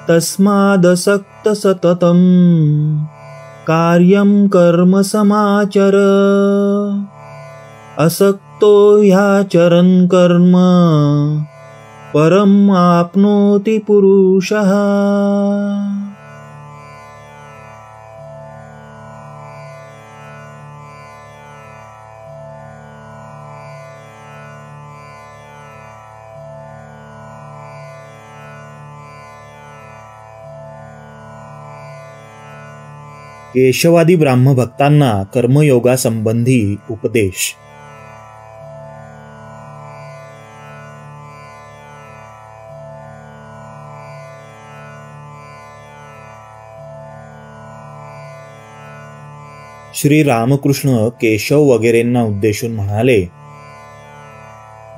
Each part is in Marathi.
तस्मादसक्त सततं कार्यं कर्म समाचर। असक्तो ह्याचरन् कर्म परम आपनोति पुरुषः। केशवादी ब्राह्मभक्तांना कर्मयोगासंबंधी उपदेश। श्री रामकृष्ण केशव वगैरेंना उद्देशून म्हणाले,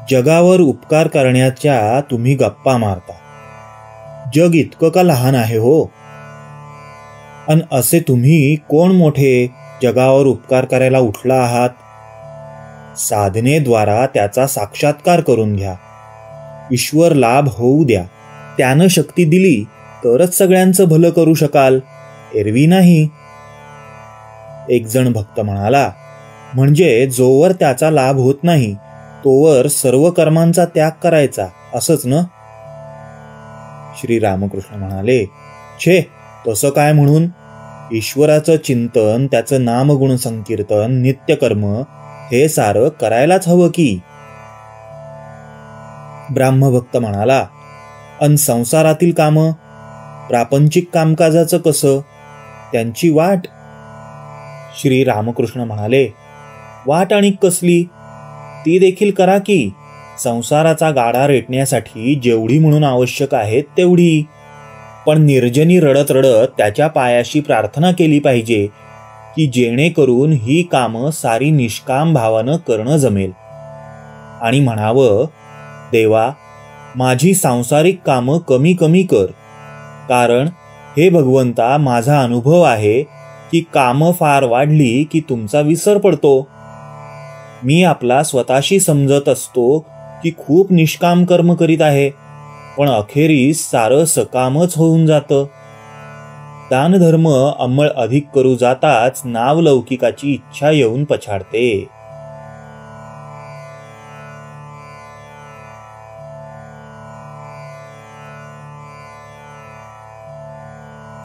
जगावर उपकार करण्याच्या तुम्ही गप्पा मारता, जग इतकं का लहान आहे हो? अन असे तुम्ही कोण मोठे जगावर उपकार करायला उठला आहात? साधनेद्वारा त्याचा साक्षात्कार करून घ्या, ईश्वर लाभ होऊ द्या, त्यानं शक्ती दिली तरच सगळ्यांचं भलं करू शकाल, एरवी नाही। एक जण भक्त म्हणाला, म्हणजे जोवर त्याचा लाभ होत नाही तोवर सर्व कर्मांचा त्याग करायचा, असंच ना? श्री रामकृष्ण म्हणाले, छे, तसं काय म्हणून? ईश्वराचं चिंतन, त्याचं नामगुण संकीर्तन, नित्यकर्म हे सारं करायलाच हवं की। ब्राह्मभक्त म्हणाला, अन संसारातील कामं, प्रापंचिक कामकाजाचं कसं? त्यांची वाट? श्री रामकृष्ण म्हणाले, वाट आणि कसली? ती देखील करा की, संसाराचा गाडा रेटण्यासाठी जेवढी म्हणून आवश्यक आहे तेवढी, पण निर्जनी रडत रडत त्याच्या पायाशी प्रार्थना केली पाहिजे की जेणेकरून ही कामं सारी निष्काम भावानं करणं जमेल, आणि म्हणावं, देवा, माझी सांसारिक कामं कमी कमी कर, कारण हे भगवंता, माझा अनुभव आहे की कामं फार वाढली की तुमचा विसर पडतो। मी आपला स्वतःशी समजत असतो की खूप निष्काम कर्म करीत आहे, पण अखेरीस सारं सकामच होऊन जातं। दानधर्म अंमळ अधिक करू जाताच नावलौकिकाची इच्छा येऊन पछाडते।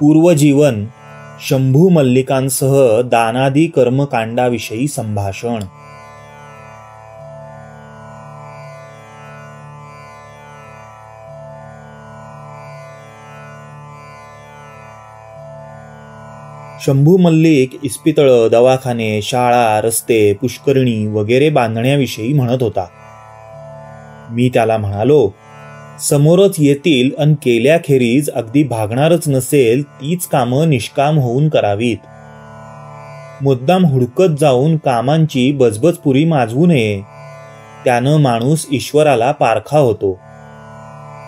पूर्वजीवन शंभू मल्लिकांसह दानादी कर्मकांडाविषयी संभाषण। शंभू मल्लिक इस्पितळं, दवाखाने, शाळा, रस्ते, पुष्करणी वगैरे बांधण्याविषयी म्हणत होता। मी त्याला म्हणालो, समोरच येतील अन केल्याखेरीज अगदी भागणारच नसेल तीच कामं निष्काम होऊन करावीत। मुद्दाम हुडकत जाऊन कामांची बजबजपुरी माजवू नये, त्यानं माणूस ईश्वराला पारखा होतो।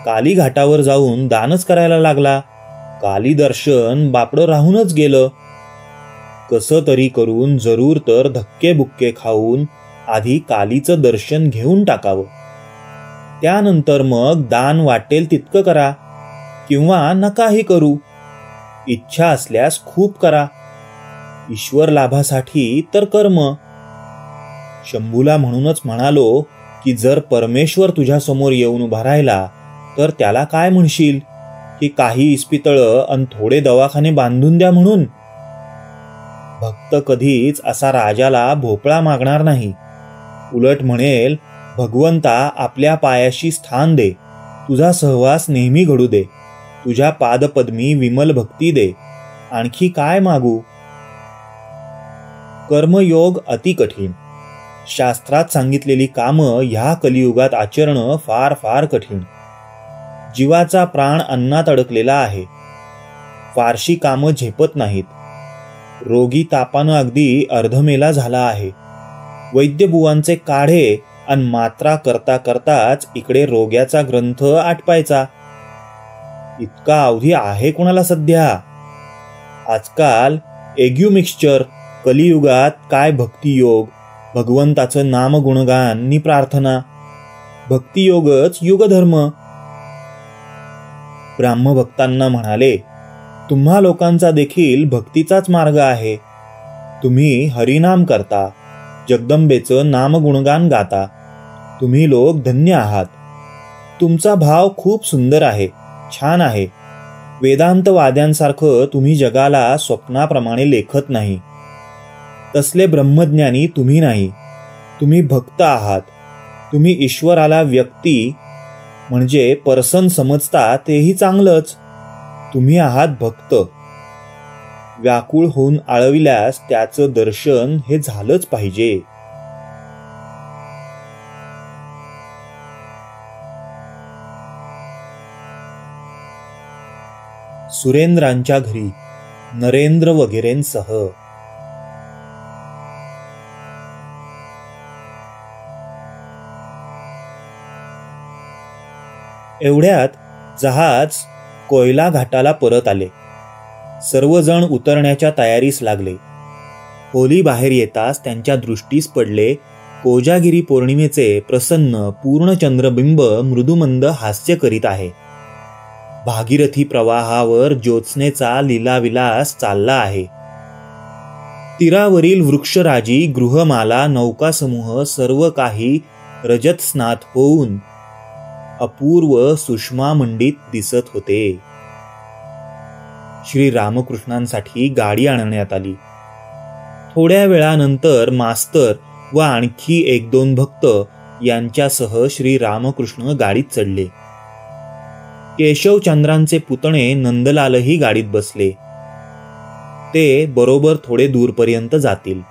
काली घाटावर जाऊन दानच करायला लागला, काली दर्शन बापडं राहूनच गेलं। कसं तरी करून जरूर तर धक्के बुक्के खाऊन आधी कालीचं दर्शन घेऊन टाकावं, त्यानंतर मग दान वाटेल तितकं करा किंवा नकाही करू। इच्छा असल्यास खूप करा, ईश्वर लाभासाठी तर कर्म। शंभूला म्हणूनच म्हणालो की जर परमेश्वर तुझ्या समोर येऊन उभा राहिला तर त्याला काय म्हणशील की काही इस्पितळं अन थोडे दवाखाने बांधून द्या म्हणून? भक्त कधीच असा राजाला भोपळा मागणार नाही, उलट म्हणेल, भगवंता, आपल्या पायाशी स्थान दे, तुझा सहवास नेहमी घडू दे, तुझ्या पादपद्मी विमल भक्ती दे, आणखी काय मागू? कर्मयोग अति कठीण, शास्त्रात सांगितलेली कामं ह्या कलियुगात आचरणं फार फार कठीण। जीवाचा प्राण अन्नात अडकलेला आहे, फारशी कामं झेपत नाहीत। रोगी तापानं अगदी अर्धमेला झाला आहे, वैद्यबुवांचे काढे अन मात्रा करता करताच इकडे रोग्याचा ग्रंथ आटपायचा। इतका अवधी आहे कोणाला सध्या? आजकाल एग्यू मिक्सचर, कलियुगात काय भक्तियोग, भगवंताचं नाम गुणगान नि प्रार्थना, भक्तियोगच युगधर्म। ब्राह्मभक्तांना म्हणाले, तुम्हा लोकांचा देखील भक्तीचाच मार्ग आहे. तुम्ही हरिनाम करता, जगदंबेचं नामगुणगान गाता. तुम्ही लोक धन्य आहात. तुमचा भाव खूप सुंदर आहे, छान आहे. वेदांतवाद्यांसारखं तुम्ही जगाला स्वप्नाप्रमाणे लेखत नाही. तसले ब्रह्मज्ञानी तुम्ही नाही. तुम्ही भक्त आहात. तुम्ही ईश्वराला व्यक्ती म्हणजे पर्सन समजता, तेही चांगलंच. तुम्ही आहात भक्त. व्याकुळ होऊन आळविल्यास त्याचं दर्शन हे झालंच पाहिजे. सुरेंद्रांच्या घरी नरेंद्र वगैरेंसह. एवढ्यात जहाज कोयला घाटाला परत आले. सर्वजण उतरण्याच्या तयारीस लागले. होली बाहेर येताच त्यांच्या दृष्टीस पडले कोजागिरी पौर्णिमेचे प्रसन्न पूर्ण चंद्रबिंब मृदुमंद हास्य करीत आहे. भागीरथी प्रवाहावर ज्योत्स्नेचा लीलाविलास चालला आहे. तीरावरील वृक्षराजी, गृहमाला, नौकासमूह सर्व काही रजत स्नात होऊन अपूर्व सुषमामंडित दिसत होते. श्री रामकृष्णांसाठी गाडी आणण्यात आली. थोड्या वेळानंतर मास्तर व आणखी 1-2 भक्त यांच्यासह श्री रामकृष्ण गाडीत चढले. केशवचंद्रांचे पुतणे नंदलालही गाडीत बसले. ते बरोबर थोडे दूरपर्यंत जातील.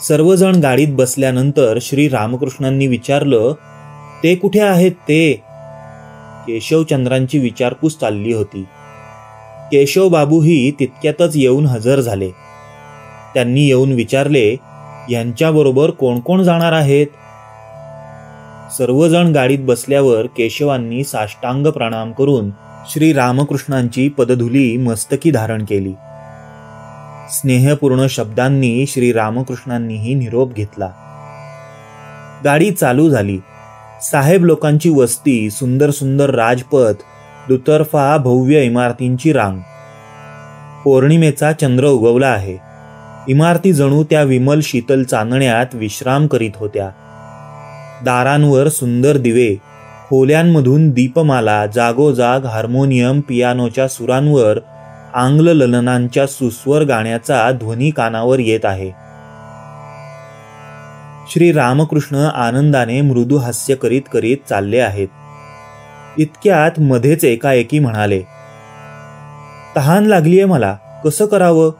सर्वजण गाडीत बसल्यानंतर श्री रामकृष्णांनी विचारलं, ते कुठे आहेत ते? केशवचंद्रांची विचारपूस चालली होती. केशवबाबूही तितक्यातच येऊन हजर झाले. त्यांनी येऊन विचारले, यांच्याबरोबर कोण कोण जाणार आहेत? सर्वजण गाडीत बसल्यावर केशवांनी साष्टांग प्रणाम करून श्री रामकृष्णांची पदधुली मस्तकी धारण केली. स्नेहपूर्ण शब्दांनी श्री रामकृष्णांनीही निरोप घेतला. गाडी चालू झाली. साहेब लोकांची वस्ती, सुंदर सुंदर राजपथ, दुतर्फा भव्य इमारतींची रांग. पौर्णिमेचा चंद्र उगवला आहे. इमारती जणू त्या विमल शीतल चांदण्यात विश्राम करीत होत्या. दारांवर सुंदर दिवे, खोल्यांमधून दीपमाला, जागोजाग हार्मोनियम, पियानोच्या सुरांवर आंग्ल ललनांच्या सुस्वर गाण्याचा ध्वनी कानावर येत आहे. श्री रामकृष्ण आनंदाने मृदू हास्य करीत करीत चालले आहेत. इतक्यात मध्येच एकाएकी म्हणाले, तहान लागलीये मला, कसं करावं?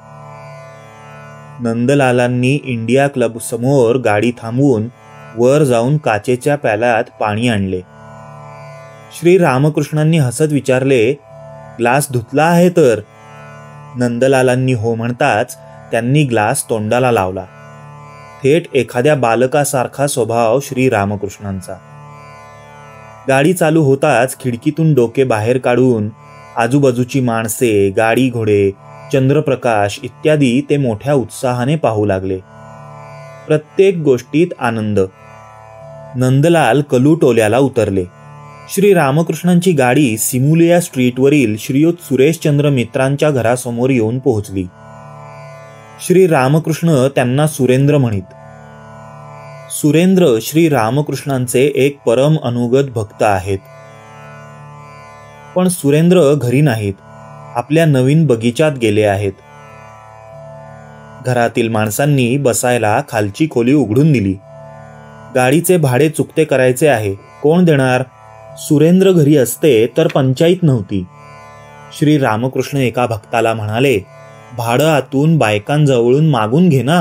नंदलालांनी इंडिया क्लब समोर गाडी थांबवून वर जाऊन काचेच्या प्याल्यात पाणी आणले. श्री रामकृष्णांनी हसत विचारले, ग्लास धुतला आहे तर? नंदलालांनी हो म्हणताच त्यांनी ग्लास तोंडाला लावला. थेट एखाद्या बालकासारखा स्वभाव श्री रामकृष्णांचा. गाडी चालू होताच खिडकीतून डोके बाहेर काढून आजूबाजूची माणसे, गाडी, घोडे, चंद्रप्रकाश इत्यादी ते मोठ्या उत्साहाने पाहू लागले. प्रत्येक गोष्टीत आनंद. नंदलाल कलूटोल्याला उतरले. श्री रामकृष्णांची गाडी सिमुलिया स्ट्रीटवरील श्रीयुत सुरेशचंद्र मित्रांच्या घरासमोर येऊन पोहोचली. श्री रामकृष्ण त्यांना सुरेंद्र म्हणीत. सुरेंद्र श्री रामकृष्णांचे एक परम अनुगत भक्त आहेत. पण सुरेंद्र घरी नाहीत, आपल्या नवीन बगीचात गेले आहेत. घरातील माणसांनी बसायला खालची खोली उघडून दिली. गाडीचे भाडे चुकते करायचे आहे, कोण देणार? सुरेंद्र घरी असते तर पंचायत नव्हती. श्री रामकृष्ण एका भक्ताला म्हणाले, भाडं आतून बायकांजवळून मागून घे ना.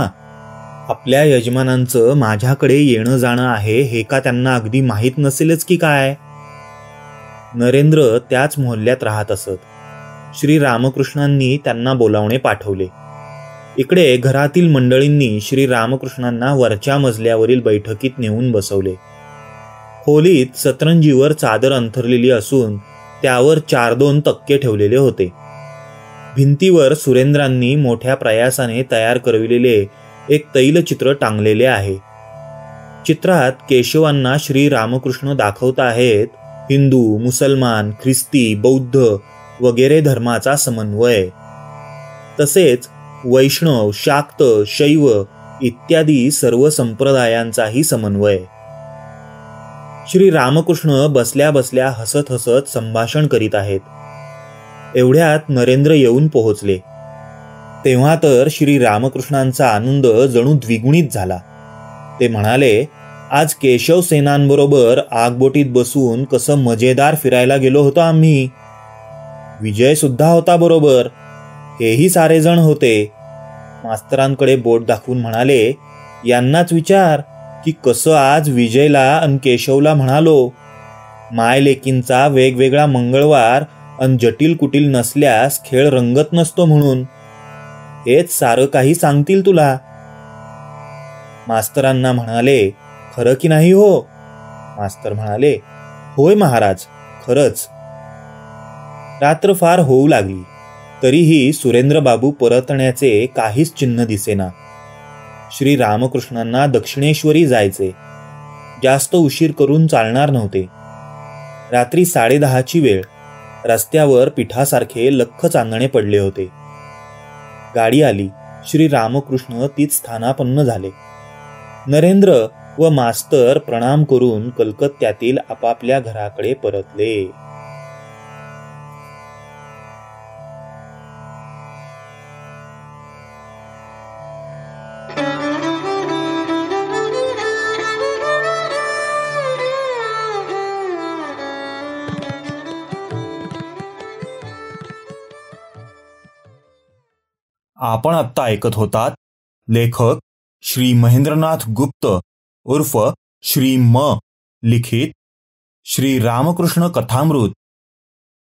आपल्या यजमानांचं माझ्याकडे येणं जाणं आहे हे का त्यांना अगदी माहीत नसेलच की काय? नरेंद्र त्याच मोहल्ल्यात राहत असत. श्री रामकृष्णांनी त्यांना बोलावणे पाठवले. इकडे घरातील मंडळींनी श्री रामकृष्णांना वरच्या मजल्यावरील बैठकीत नेऊन बसवले. खोलीत सतरंजीवर चादर अंथरलेली असून त्यावर 4-2 तक्के ठेवलेले होते. भिंतीवर सुरेंद्रांनी मोठ्या प्रयासाने तयार करविलेले एक तैलचित्र टांगलेले आहे. चित्रात केशवांना श्री रामकृष्ण दाखवत आहेत हिंदू, मुसलमान, ख्रिस्ती, बौद्ध वगैरे धर्माचा समन्वय, तसेच वैष्णव, शाक्त, शैव इत्यादी सर्व संप्रदायांचाही समन्वय. श्री रामकृष्ण बसल्या बसल्या हसत हसत संभाषण करीत आहेत. एवढ्यात नरेंद्र येऊन पोहोचले. तेव्हा तर श्री रामकृष्णांचा आनंद जणू द्विगुणित झाला. ते म्हणाले, आज केशव सेनांबरोबर आगबोटीत बसून कसं मजेदार फिरायला गेलो होतो आम्ही. विजय सुद्धा होता बरोबर. हेही सारेजण होते. मास्तरांकडे बोट दाखवून म्हणाले, यांनाच विचार की कसं आज विजयला अन केशवला म्हणालो, मायलेकींचा वेगवेगळा मंगळवार अन जटिल कुटील नसल्यास खेळ रंगत नसतो म्हणून. हेच सारं काही सांगतील तुला. मास्तरांना म्हणाले, खरं की नाही हो? मास्तर म्हणाले, होय महाराज, खरंच. रात्र फार होऊ लागली तरीही सुरेंद्रबाबू परतण्याचे काहीच चिन्ह दिसेना. श्री रामकृष्णांना दक्षिणेश्वरी जायचे. जास्त उशीर करून चालणार नव्हते. रात्री 10:30ची वेळ. रस्त्यावर पिठासारखे लख्ख चांदणे पडले होते. गाडी आली. श्री रामकृष्ण तीच स्थानापन्न झाले. नरेंद्र व मास्तर प्रणाम करून कलकत्त्यातील आपापल्या घराकडे परतले. आपण आत्ता ऐकत होतात लेखक श्री महेंद्रनाथ गुप्त उर्फ श्री म लिखित श्री रामकृष्ण कथामृत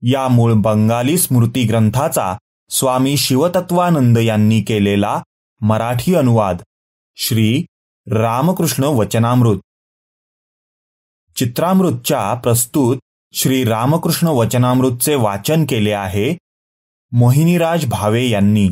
या मूळ बंगाली स्मृती ग्रंथाचा स्वामी शिवतत्वानंद यांनी केलेला मराठी अनुवाद श्री रामकृष्ण वचनामृत. चित्रामृतच्या प्रस्तुत श्री रामकृष्ण वचनामृतचे वाचन केले आहे मोहिनीराज भावे यांनी.